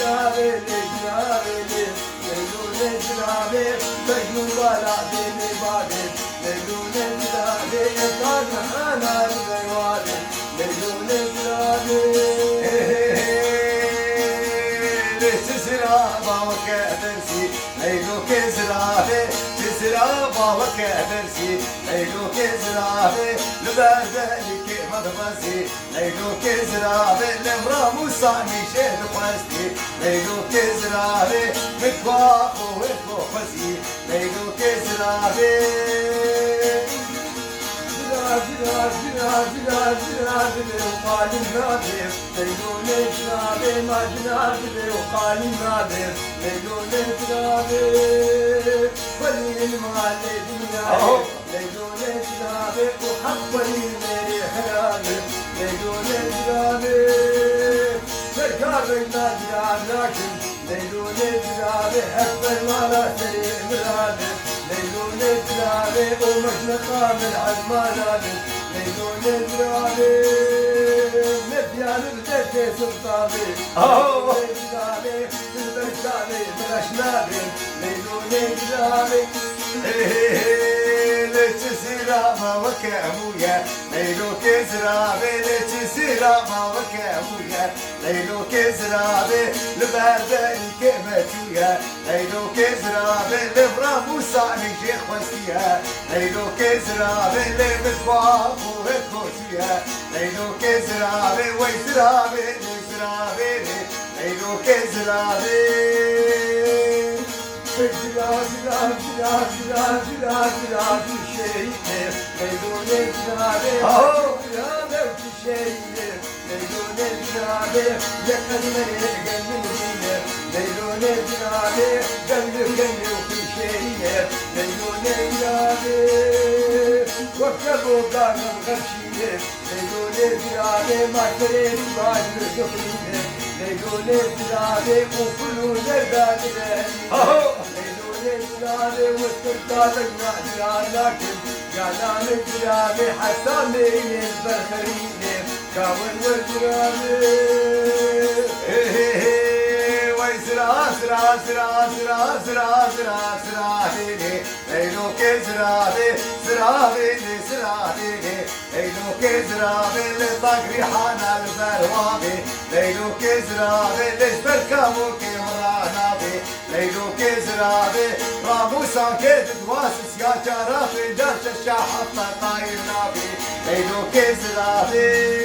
جنابي لجنابي ليلو لجنابي مجنون ولا ديني بعدين ليلو لجنابي يطلع معانا الغيواني ليلو لجنابي تسرابا وكأترسي ليلو كزرابي تسرابا وكأترسي ليلو كزرابي لبردالي مدرسي ليلو كزرابي لمرام وصاني شهد قوستي ليلو كزرابي مكواق وكو خزي ليلو كزرابي وقال النادر ليلو نادر ما جنادر وقال النادر ليلو نادر ولي المال دنيا ليلو نادر وحبني مالي حرامي ليلو نادر سركار النادر لكن ليلو نادر حب المال سليم العالم ليلو نادر ومش نقامل عالمالي ليلو نادر نبيان بدك سلطاني نادر بالبرشاني بالاشنابي ليلو نادر لتسرابا وكأبويا ليلو كزرابي لتسرابا وكأبويا ليلو كزرابي لبرداني كمتويا ليلو كزرابي لبرام وصاني شيخ وسيا ليلو كزرابي لبتواق وكوشيا ليلو كزرابي ويسرابي لسرابي ليلو كزرابي شيء ليلون الجنابي يا شيء ليلون الجنابي يكن من الجنين ليلون الجنابي قلب وفي شيء ليلون الجنابي وكبوا قانون غشية ليلون الجنابي ما كريم بعد الجبرين ليلون الجنابي وكلوا زردان الجلالي والسلطان النادر لكن جعلان الجلالي حسامين البرخرين كاول والجلالي ويسرا سرا سرا سرا سرا سرا سرا ليلو كزرابي سرابي سرابي ليلو كزرابي لطاقري حانا البروابي ليلو كزرابي ليش بالكاموكي مرانابي ليلو كزرابي راموسا كيد دواسس يا جرافي درش الشاحة طاير نابي ليلو كزرابي